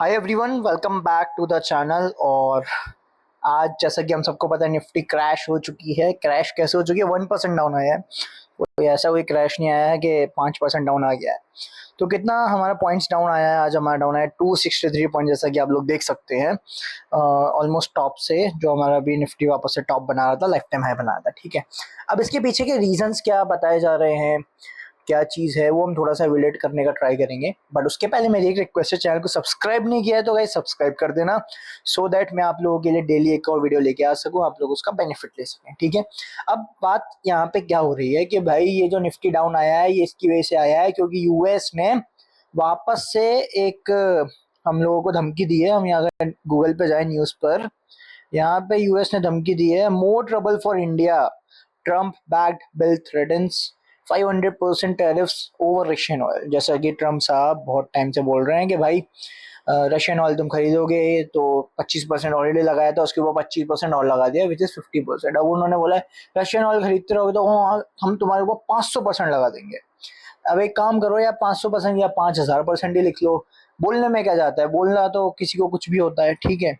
Hi everyone, welcome back to the channel. और आज जैसा कि हम सबको पता है निफ्टी क्रैश हो चुकी है। क्रैश कैसे हो चुकी है? 1% डाउन आया है। कोई ऐसा कोई क्रैश नहीं आया है कि 5% डाउन आ गया है। तो कितना हमारा पॉइंट्स डाउन आया है? आज हमारा डाउन आया 263 पॉइंट, जैसा कि आप लोग देख सकते हैं। ऑलमोस्ट टॉप से जो हमारा भी निफ्टी वापस से टॉप बना रहा था, लाइफ टाइम हाई बना रहा था। ठीक है, अब इसके पीछे के रीजंस क्या बताए जा रहे हैं, क्या चीज़ है, वो हम थोड़ा सा रिलेट करने का ट्राई करेंगे। बट उसके पहले मेरी एक रिक्वेस्ट है, चैनल को सब्सक्राइब नहीं किया है तो गाइस सब्सक्राइब कर देना, सो दैट मैं आप लोगों के लिए डेली एक और वीडियो लेके आ सकूं, आप लोग उसका बेनिफिट ले सकें। ठीक है, अब बात यहाँ पे क्या हो रही है कि भाई ये जो निफ्टी डाउन आया है ये इसकी वजह से आया है क्योंकि यूएस ने वापस से एक हम लोगों को धमकी दी है। हम यहाँ अगर गूगल पे जाए न्यूज़ पर, यहाँ पे यूएस ने धमकी दी है, more trouble for India, Trump backed bill threatens 500% tariffs over Russian oil. जैसा कि ट्रम्प साहब बहुत टाइम से बोल रहे हैं कि भाई रशियन ऑयल तुम खरीदोगे तो 25% ऑलरेडी लगाया था, उसके ऊपर 25% और लगा दिया, विच इज 50%। अब उन्होंने बोला है रशियन ऑयल खरीदते रहोगे तो हम तुम्हारे ऊपर 500% लगा देंगे। अब एक काम करो, या 500% या 5000% ही लिख लो, बोलने में क्या जाता है, बोलना तो किसी को कुछ भी होता है। ठीक है,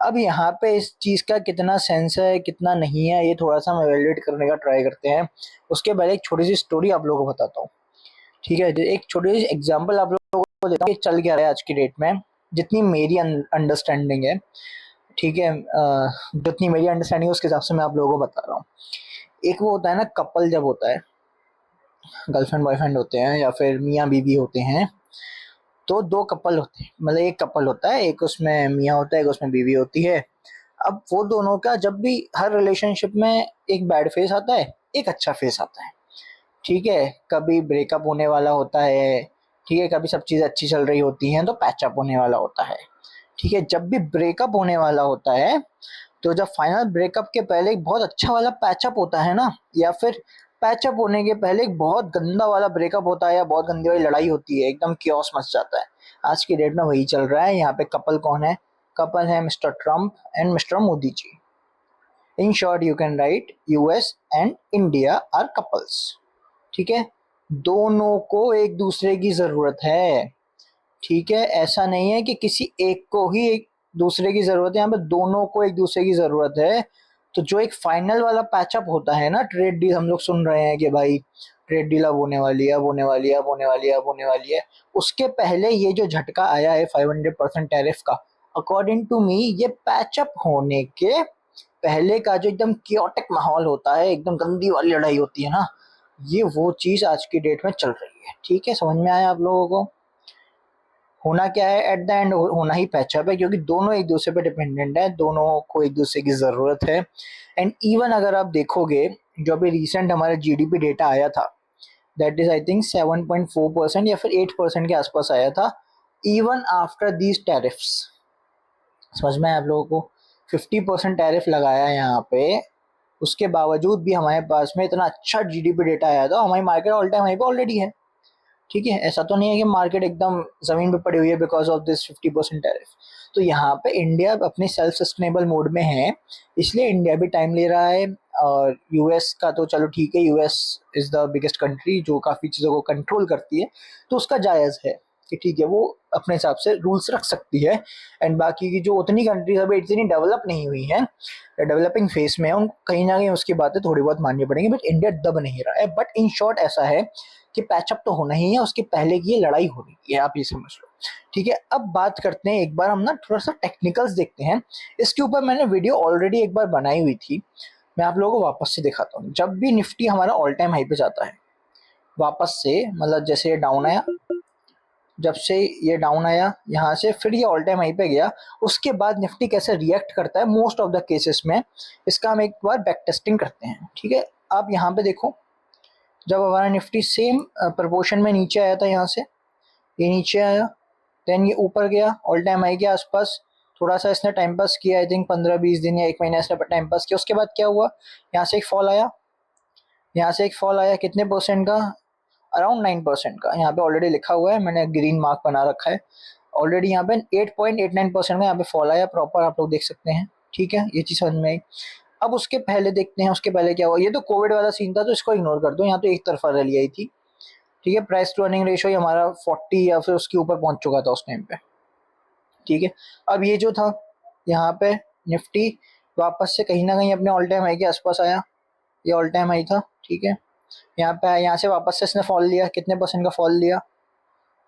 अब यहाँ पे इस चीज़ का कितना सेंस है कितना नहीं है, ये थोड़ा सा हम एवेल्युएट करने का ट्राई करते हैं। उसके पहले एक छोटी सी स्टोरी आप लोगों को बताता हूँ। ठीक है, एक छोटी सी एग्जांपल आप लोगों को देता हूँ कि चल क्या रहा है आज की डेट में, जितनी मेरी अंडरस्टैंडिंग है। ठीक है, जितनी मेरी अंडरस्टैंडिंग है उसके हिसाब से मैं आप लोगों को बता रहा हूँ। एक वो होता है ना, कपल जब होता है, गर्लफ्रेंड बॉयफ्रेंड होते हैं या फिर मियाँ बीवी होते हैं, तो दो कपल होते हैं, मतलब एक कपल होता है, एक उसमें मियाँ होता है, एक उसमें बीवी होती है। अब वो दोनों का जब भी हर रिलेशनशिप में एक बैड फेस आता है, एक अच्छा फेस आता है। ठीक है, कभी ब्रेकअप होने वाला होता है, ठीक है, कभी सब चीज़ें अच्छी चल रही होती हैं तो पैचअप होने वाला होता है। ठीक है, जब भी ब्रेकअप होने वाला होता है, तो जब फाइनल ब्रेकअप के पहले एक बहुत अच्छा वाला पैचअप होता है ना, या फिर पैचअप होने के पहले एक बहुत गंदा वाला ब्रेकअप होता है या बहुत गंदी वाली लड़ाई होती है, एकदम कियोस मच जाता है। आज की डेट में वही चल रहा है। यहाँ पे कपल कौन है? कपल है mister Trump and mister Modi ji. In short you can write US and India are couples. ठीक है, दोनों को एक दूसरे की जरूरत है। ठीक है, ऐसा नहीं है कि किसी एक को ही एक दूसरे की जरूरत है, यहाँ पे दोनों को एक दूसरे की जरूरत है। तो जो एक फाइनल वाला पैचअप होता है ना, ट्रेड डील, हम लोग सुन रहे हैं कि भाई ट्रेड डील अब होने वाली है, अब होने वाली है, अब होने वाली है, अब होने वाली है। उसके पहले ये जो झटका आया है 500% टैरिफ का, अकॉर्डिंग टू मी ये पैचअप होने के पहले का जो एकदम कियोटिक माहौल होता है, एकदम गंदी वाली लड़ाई होती है ना, ये वो चीज आज की डेट में चल रही है। ठीक है, समझ में आया आप लोगों को? होना क्या है एट द एंड? होना ही पैचअप है, क्योंकि दोनों एक दूसरे पे डिपेंडेंट है, दोनों को एक दूसरे की जरूरत है। एंड इवन अगर आप देखोगे, जो अभी रिसेंट हमारा जीडीपी डेटा आया था, दैट इज आई थिंक 7.4% या फिर 8% के आसपास आया था, इवन आफ्टर दीज टैरिफ्स। समझ में आया आप लोगों को? 50% टैरिफ लगाया है यहाँ पे, उसके बावजूद भी हमारे पास में इतना अच्छा जीडीपी डेटा आया था। हमारी मार्केट ऑल टाइम हाई पे ऑलरेडी है। ठीक है, ऐसा तो नहीं है कि मार्केट एकदम जमीन पे पड़ी हुई है बिकॉज ऑफ दिस 50% टैरिफ। तो यहाँ पे इंडिया अपने सेल्फ सस्टेनेबल मोड में है, इसलिए इंडिया भी टाइम ले रहा है। और यूएस का तो चलो ठीक है, US is the biggest country जो काफ़ी चीज़ों को कंट्रोल करती है, तो उसका जायज़ है कि ठीक है, वो अपने हिसाब से रूल्स रख सकती है। एंड बाकी की जो उतनी कंट्रीज अभी इतनी डेवलप नहीं हुई हैं, डेवलपिंग फेस में है, उनको कहीं ना कहीं उसकी बातें थोड़ी बहुत माननी पड़ेंगी, बट इंडिया दब नहीं रहा है। बट इन शॉर्ट ऐसा है कि पैचअप तो होना ही है, उसके पहले की ये लड़ाई हो रही है, आप ये समझ लो। ठीक है, अब बात करते हैं, एक बार हम ना थोड़ा सा टेक्निकल्स देखते हैं। इसके ऊपर मैंने वीडियो ऑलरेडी एक बार बनाई हुई थी, मैं आप लोगों को वापस से दिखाता हूँ। जब भी निफ्टी हमारा ऑल टाइम हाई पे जाता है वापस से, मतलब जैसे ये डाउन आया, जब से ये डाउन आया यहाँ से, फिर ये ऑल टाइम हाई पे गया, उसके बाद निफ्टी कैसे रिएक्ट करता है मोस्ट ऑफ द केसेस में, इसका हम एक बार बैक टेस्टिंग करते हैं। ठीक है, आप यहाँ पे देखो, जब हमारा निफ्टी सेम प्रपोर्शन में नीचे आया था, यहाँ से ये नीचे आया, देन ये ऊपर गया ऑल टाइम हाई के आसपास, थोड़ा सा इसने टाइम पास किया, आई थिंक 15-20 दिन या एक महीना इसने टाइम पास किया। उसके बाद क्या हुआ, यहाँ से एक फॉल आया, यहाँ से एक फॉल आया, कितने परसेंट का? अराउंड 9% का। यहाँ पे ऑलरेडी लिखा हुआ है, मैंने ग्रीन मार्क बना रखा है ऑलरेडी। यहाँ पे 8.89% का यहाँ पे फॉल आया प्रॉपर, आप लोग देख सकते हैं। ठीक है, ये चीज़ समझ में आई। अब उसके पहले देखते हैं, उसके पहले क्या हुआ। ये तो कोविड वाला सीन था तो इसको इग्नोर कर दो, यहाँ तो एक तरफा रैली आई थी। ठीक है, प्राइस टू अर्निंग रेशियो हमारा 40 या फिर उसके ऊपर पहुंच चुका था उस टाइम पे। ठीक है, अब ये जो था यहाँ पे निफ्टी वापस से कहीं ना कहीं अपने ऑल टाइम हाई के आसपास आया, ये ऑल टाइम हाई था। ठीक है, यहाँ पे आया, यहाँ से वापस से इसने फॉल लिया, कितने परसेंट का फॉल लिया,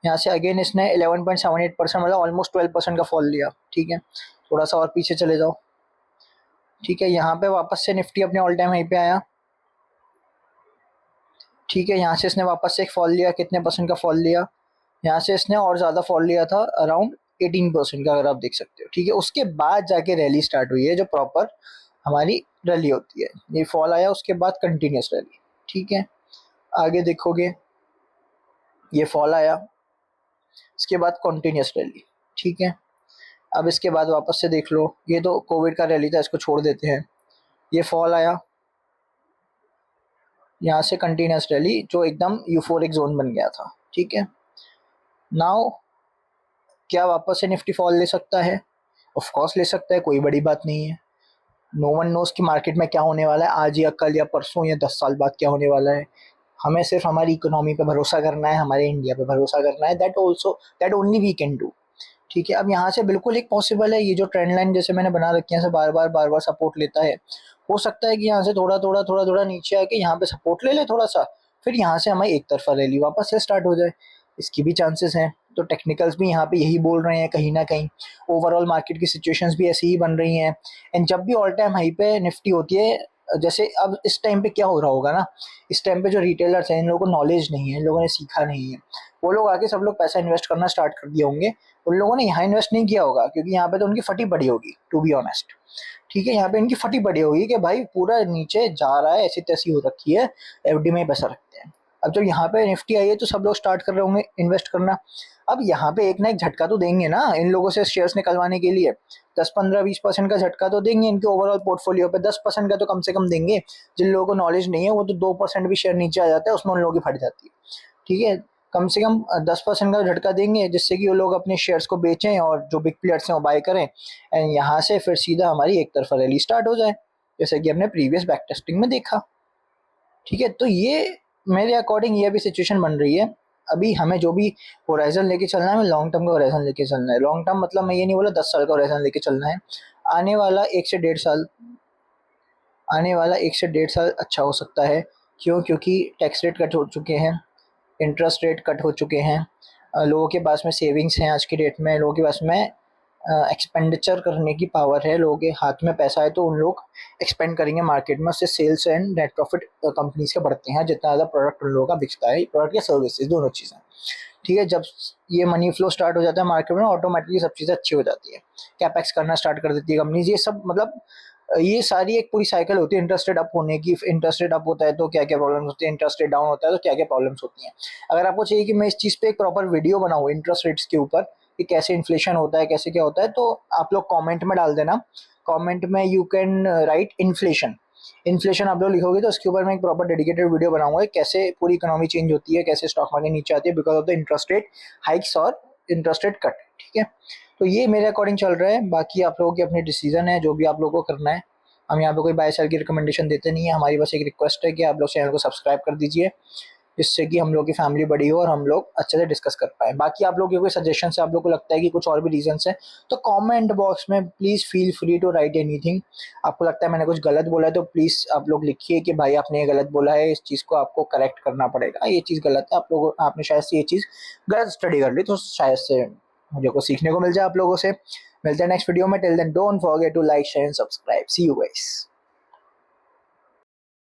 यहाँ से अगेन इसने 11.78% मतलब ऑलमोस्ट 12% का फॉल लिया। ठीक है, थोड़ा सा और पीछे चले जाओ। ठीक है, यहाँ पे वापस से निफ्टी अपने ऑल टाइम हाई पे आया। ठीक है, यहाँ से इसने वापस से एक फॉल लिया, कितने परसेंट का फॉल लिया, यहाँ से इसने और ज़्यादा फॉल लिया था, अराउंड 18% का, अगर आप देख सकते हो। ठीक है, उसके बाद जाके रैली स्टार्ट हुई है, जो प्रॉपर हमारी रैली होती है। ये फॉल आया, उसके बाद कंटिन्यूस रैली। ठीक है, आगे देखोगे ये फॉल आया, इसके बाद कंटिन्यूस रैली। ठीक है, अब इसके बाद वापस से देख लो, ये तो कोविड का रैली था, इसको छोड़ देते हैं। ये फॉल आया, यहाँ से कंटिन्यूस रैली, जो एकदम यूफोरिक जोन बन गया था। ठीक है, नाउ क्या वापस से निफ्टी फॉल ले सकता है? ऑफ कोर्स ले सकता है, कोई बड़ी बात नहीं है। नो वन नोस कि मार्केट में क्या होने वाला है आज या कल या परसों या 10 साल बाद क्या होने वाला है। हमें सिर्फ हमारी इकोनॉमी पे भरोसा करना है, हमारे इंडिया पे भरोसा करना है, that only we can do. ठीक है, अब यहाँ से बिल्कुल एक पॉसिबल है, ये जो ट्रेंड लाइन जैसे मैंने बना रखी है से बार बार सपोर्ट लेता है। हो सकता है कि यहाँ से थोड़ा नीचे आके यहाँ पे सपोर्ट ले ले थोड़ा सा, फिर यहाँ से हमारी एक तरफा रैली वापस से स्टार्ट हो जाए, इसकी भी चांसेस हैं। तो टेक्निकल्स भी यहाँ पे यही बोल रहे हैं कहीं ना कहीं, ओवरऑल मार्केट की सिचुएशंस भी ऐसी ही बन रही हैं। एंड जब भी ऑल टाइम हाई पे निफ्टी होती है, जैसे अब इस टाइम पे क्या हो रहा होगा ना, इस टाइम पे जो रिटेलर्स हैं, इन लोगों को नॉलेज नहीं है, इन लोगों ने सीखा नहीं है, वो लोग आके सब लोग पैसा इन्वेस्ट करना स्टार्ट कर दिए होंगे। उन लोगों ने यहाँ इन्वेस्ट नहीं किया होगा, क्योंकि यहाँ पे तो उनकी फटी पड़ी होगी, टू बी ऑनेस्ट। ठीक है, यहाँ पे इनकी फटी पड़ी होगी कि भाई पूरा नीचे जा रहा है, ऐसी तैसी हो रखी है, एफडी में पैसा रखते हैं। अब जब यहाँ पे निफ्टी आई है तो सब लोग स्टार्ट कर रहे होंगे इन्वेस्ट करना। अब यहाँ पे एक ना एक झटका तो देंगे ना इन लोगों से शेयर्स निकलवाने के लिए, 10-15-20% का झटका तो देंगे इनके ओवरऑल पोर्टफोलियो पे, 10% का तो कम से कम देंगे। जिन लोगों को नॉलेज नहीं है वो तो 2% भी शेयर नीचे आ जाता है, उसमें उन लोगों की फट जाती है। ठीक है, कम से कम 10% का झटका देंगे, जिससे कि वो लोग अपने शेयर्स को बेचें और जो बिग प्लेयर्स हैं वो बाय करें, एंड यहाँ से फिर सीधा हमारी एक तरफा रैली स्टार्ट हो जाए, जैसे कि हमने प्रीवियस बैक टेस्टिंग में देखा। ठीक है, तो ये मेरे अकॉर्डिंग ये अभी सिचुएशन बन रही है। अभी हमें जो भी होराइजन लेके चलना है, हमें लॉन्ग टर्म का होराइजन लेके चलना है। लॉन्ग टर्म मतलब मैं ये नहीं बोला 10 साल का होराइजन लेके चलना है, आने वाला 1 से 1.5 साल, आने वाला 1 से 1.5 साल अच्छा हो सकता है। क्यों? क्योंकि टैक्स रेट कट हो चुके हैं, इंटरेस्ट रेट कट हो चुके हैं, लोगों के पास में सेविंग्स हैं, आज की डेट में लोगों के पास में एक्सपेंडिचर करने की पावर है, लोगों के हाथ में पैसा है, तो उन लोग एक्सपेंड करेंगे मार्केट में, उससे sales and net profit companies के बढ़ते हैं, जितना ज़्यादा प्रोडक्ट उन लोगों का बिकता है, प्रोडक्ट या सर्विसेज दोनों चीज़ें। ठीक है, जब ये मनी फ्लो स्टार्ट हो जाता है मार्केट में, ऑटोमेटिकली सब चीज़ें अच्छी हो जाती है, कैपेक्स करना स्टार्ट कर देती है कंपनीज। ये सब मतलब ये सारी एक पूरी साइकिल होती है इंटरेस्ट रेट अप होने की। इंटरेस्ट रेट अप होता है तो क्या क्या प्रॉब्लम्स होती है, इंटरेस्ट रेट डाउन होता है तो क्या क्या प्रॉब्लम्स होती हैं। अगर आपको चाहिए कि मैं इस चीज़ पे एक प्रॉपर वीडियो बनाऊँ इंटरेस्ट रेट्स के ऊपर कि कैसे इन्फ्लेशन होता है, कैसे क्या होता है, तो आप लोग कमेंट में डाल देना। कमेंट में you can right inflation, inflation आप लोग लिखोगे तो उसके ऊपर मैं एक प्रॉपर डेडिकेटेड वीडियो बनाऊंगा, कैसे पूरी इकोनॉमी चेंज होती है, कैसे स्टॉक मार्केट नीचे आती है because of the interest rate hikes और इंटरेस्ट रेट कट। ठीक है, तो ये मेरे अकॉर्डिंग चल रहा है, बाकी आप लोगों की अपनी डिसीजन है, जो भी आप लोगों को करना है। हम यहाँ पे कोई बाय सेल की रिकमेंडेशन देते नहीं है, हमारी बस एक रिक्वेस्ट है कि आप लोग चैनल को सब्सक्राइब कर दीजिए, जिससे कि हम लोग की फैमिली बड़ी हो और हम लोग अच्छे से डिस्कस कर पाए। बाकी आप लोग के कोई सजेशन है, आप लोग को लगता है कि कुछ और भी रीजंस है, तो कमेंट बॉक्स में please feel free to write anything. आपको लगता है मैंने कुछ गलत बोला है तो प्लीज़ आप लोग लिखिए कि भाई आपने ये गलत बोला है, इस चीज़ को आपको करेक्ट करना पड़ेगा, ये चीज़ गलत है, आप लोग आपने शायद से ये चीज़ गलत स्टडी कर ली, तो शायद से मुझे को सीखने को मिल जाए आप लोगों से। मिलते हैं नेक्स्ट वीडियो में, till then don't forget to like share and subscribe. See you guys.